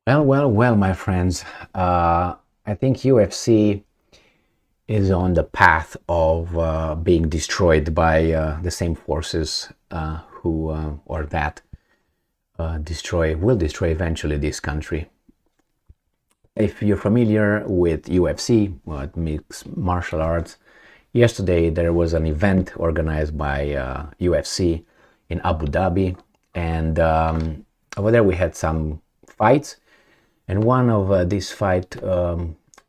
Well, my friends. I think UFC is on the path of being destroyed by the same forces who or that will destroy eventually this country. If you're familiar with UFC, what mixed martial arts, yesterday there was an event organized by UFC in Abu Dhabi, and over there we had some fights. And one of this fight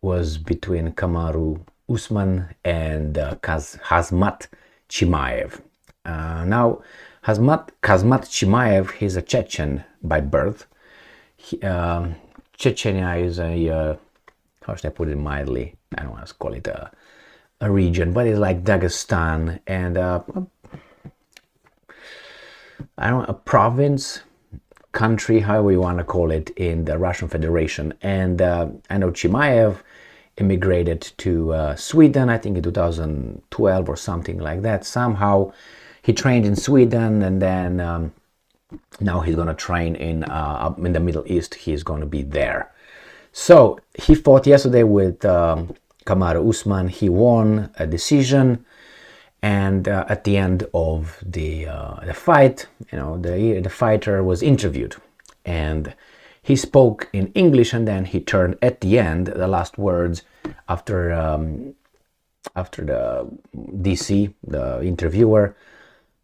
was between Kamaru Usman and Khamzat Chimaev. Now, Khamzat Chimaev, he's a Chechen by birth. Chechnya is how should I put it mildly? I don't want to call it a region, but it's like Dagestan and I don't know, a province, country, however you want to call it, in the Russian Federation. And I know Chimaev immigrated to Sweden, I think in 2012 or something like that. Somehow he trained in Sweden, and then now he's going to train in the Middle East. He's going to be there. So he fought yesterday with Kamaru Usman. He won a decision. And at the end of the fight, the fighter was interviewed, and he spoke in English, and then he turned at the end the last words after the DC, the interviewer,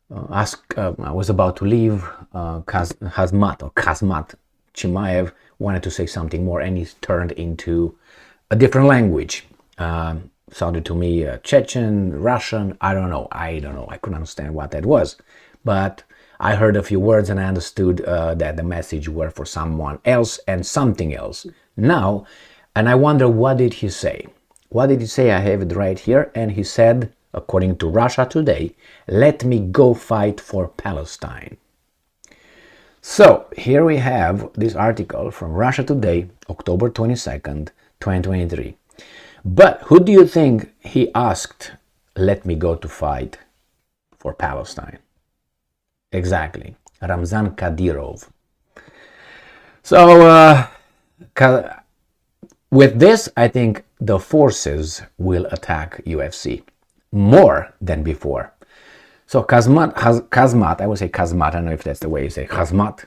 I was about to leave. Khamzat Chimaev wanted to say something more, and he turned into a different language. Sounded to me Chechen, Russian, I don't know. I couldn't understand what that was. But I heard a few words and I understood that the message were for someone else and something else. Now, and I wonder, what did he say? What did he say? I have it right here. And he said, according to Russia Today, "Let me go fight for Palestine." So here we have this article from Russia Today, October 22nd, 2023. But who do you think he asked, "Let me go to fight for Palestine"? Exactly, Ramzan Kadyrov. So with this, I think the forces will attack UFC more than before. So Khamzat, I would say Khamzat, I don't know if that's the way you say Khamzat,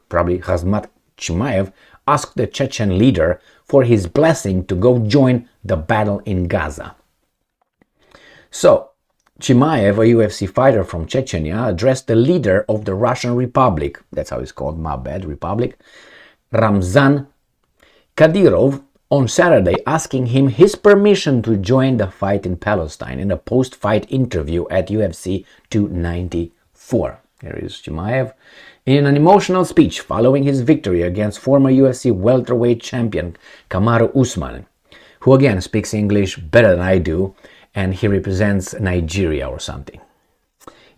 probably Khamzat Chimaev, asked the Chechen leader for his blessing to go join the battle in Gaza. So, Chimaev, a UFC fighter from Chechnya, addressed the leader of the Russian Republic, that's how it's called, my bad, Republic, Ramzan Kadyrov, on Saturday, asking him his permission to join the fight in Palestine in a post-fight interview at UFC 294. Here is Chimaev. In an emotional speech following his victory against former UFC welterweight champion Kamaru Usman, who again speaks English better than I do, and he represents Nigeria or something.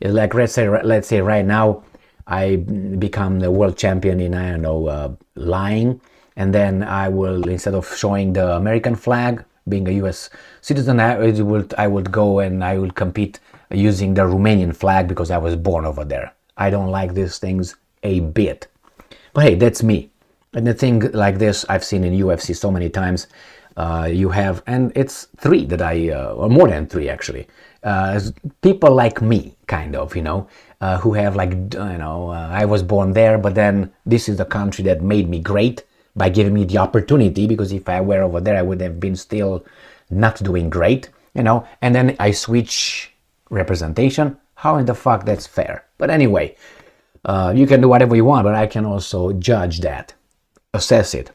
It's like, let's say right now I become the world champion in, I don't know, lying, and then I will, instead of showing the American flag, being a US citizen, I would go and I will compete using the Romanian flag because I was born over there. I don't like these things a bit. But hey, that's me. And the thing like this I've seen in UFC so many times. You have, and it's three that or more than three actually, people like me, kind of, who have like, I was born there, but then this is the country that made me great by giving me the opportunity, because if I were over there, I would have been still not doing great, and then I switch representation. How in the fuck that's fair? But anyway, you can do whatever you want, but I can also judge that, assess it.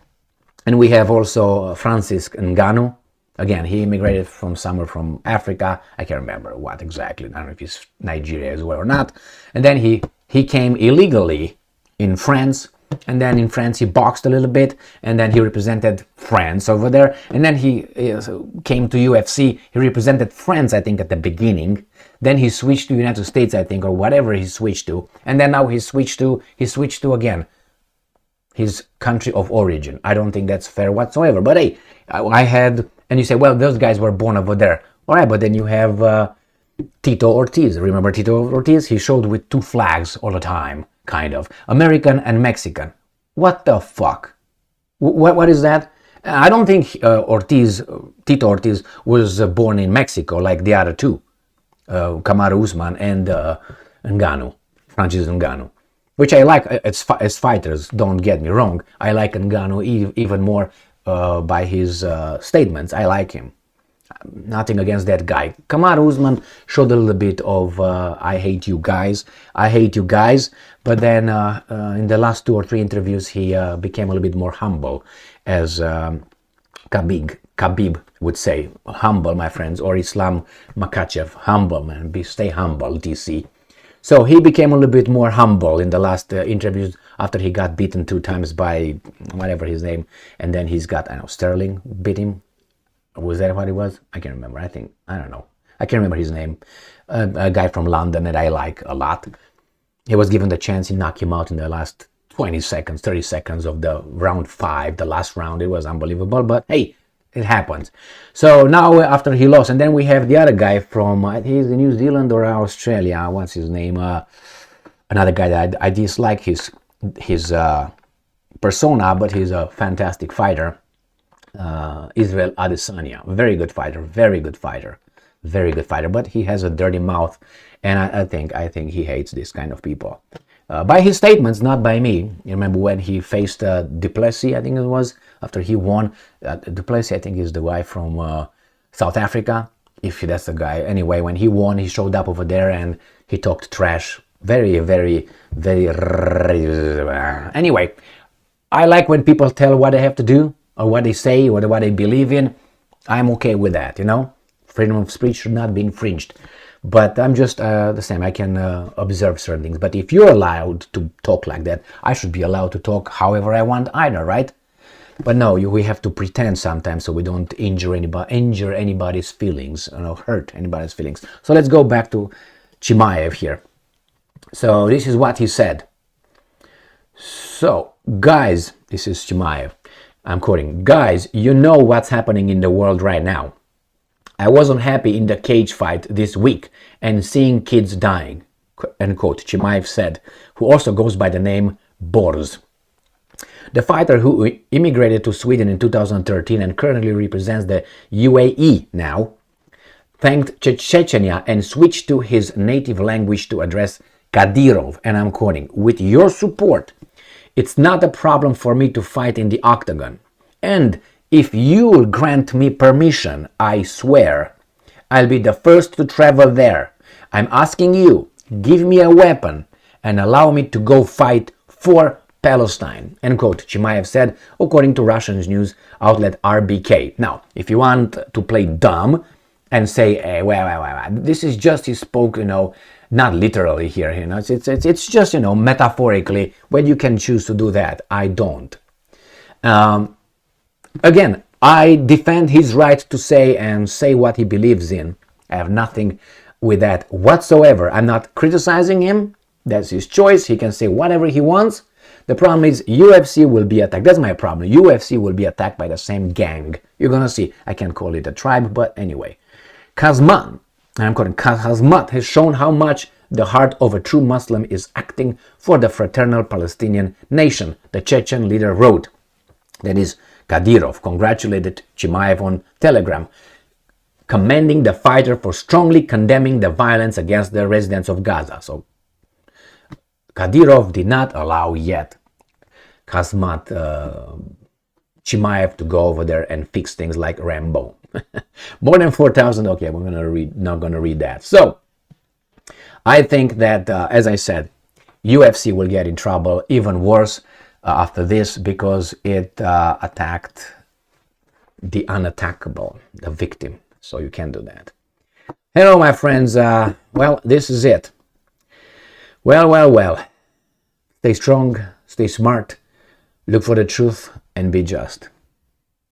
And we have also Francis Ngannou. Again, he immigrated from somewhere from Africa. I can't remember what exactly. I don't know if he's Nigeria as well or not. And then he came illegally in France. And then in France he boxed a little bit. And then he represented France over there. And then he came to UFC. He represented France, I think, at the beginning. Then he switched to United States, I think, or whatever he switched to. And then now he switched to again his country of origin. I don't think that's fair whatsoever. But hey, and you say, well, those guys were born over there. All right, but then you have Tito Ortiz. Remember Tito Ortiz? He showed with two flags all the time, kind of. American and Mexican. What the fuck? What is that? I don't think Tito Ortiz was born in Mexico like the other two, Kamaru Usman and Ngannou, Francis Ngannou, which I like as fighters. Don't get me wrong. I like Ngannou even more by his statements. I like him. Nothing against that guy. Kamaru Usman showed a little bit of I hate you guys, but then in the last 2 or 3 interviews he became a little bit more humble, as Khabib would say, humble my friends, or Islam Makhachev, humble man, stay humble DC. So he became a little bit more humble in the last interviews after he got beaten 2 times by whatever his name, and then he's got, I know, Sterling beat him. Was that what it was? I can't remember. I don't know. I can't remember his name. A guy from London that I like a lot. He was given the chance, he knocked him out in the last 20 seconds, 30 seconds of the round 5, the last round. It was unbelievable, but hey, it happens. So now after he lost, and then we have the other guy from, he's in New Zealand or Australia. What's his name? Another guy that I dislike his persona, but he's a fantastic fighter. Israel Adesanya, very good fighter, but he has a dirty mouth, and I think he hates this kind of people. By his statements, not by me. You remember when he faced Duplessis, I think it was, after he won. Duplessis, I think, is the guy from South Africa, if that's the guy. Anyway, when he won, he showed up over there and he talked trash. Very. Anyway, I like when people tell what they have to do, or what they say, or what they believe in. I'm okay with that, you know. Freedom of speech should not be infringed. But I'm just the same. I can observe certain things. But if you're allowed to talk like that, I should be allowed to talk however I want either, right? But no, we have to pretend sometimes so we don't injure anybody's feelings, hurt anybody's feelings. So let's go back to Chimaev here. So this is what he said. So, guys, this is Chimaev. I'm quoting, guys, you know what's happening in the world right now. I wasn't happy in the cage fight this week and seeing kids dying, end quote, Chimaev said, who also goes by the name Borz. The fighter, who immigrated to Sweden in 2013 and currently represents the UAE now, thanked Chechnya and switched to his native language to address Kadyrov, and I'm quoting, with your support, it's not a problem for me to fight in the octagon. And if you'll grant me permission, I swear, I'll be the first to travel there. I'm asking you, give me a weapon and allow me to go fight for Palestine, end quote, Chimaev said, according to Russian news outlet RBK. Now, if you want to play dumb and say, hey, well, this is just he spoke, not literally here, it's just, metaphorically, when you can choose to do that. I don't. Again, I defend his right to say what he believes in. I have nothing with that whatsoever. I'm not criticizing him. That's his choice. He can say whatever he wants. The problem is UFC will be attacked. That's my problem. UFC will be attacked by the same gang. You're gonna see. I can't call it a tribe, but anyway. Khamzat has shown how much the heart of a true Muslim is acting for the fraternal Palestinian nation, the Chechen leader wrote. That is, Kadyrov congratulated Chimaev on Telegram, commending the fighter for strongly condemning the violence against the residents of Gaza. So, Kadyrov did not allow yet Khamzat Chimaev to go over there and fix things like Rambo. More than 4,000. Okay, not gonna read that. So, I think that, as I said, UFC will get in trouble even worse after this because it attacked the unattackable, the victim. So you can't do that. Hello, my friends. Well, this is it. Well. Stay strong, stay smart, look for the truth, and be just.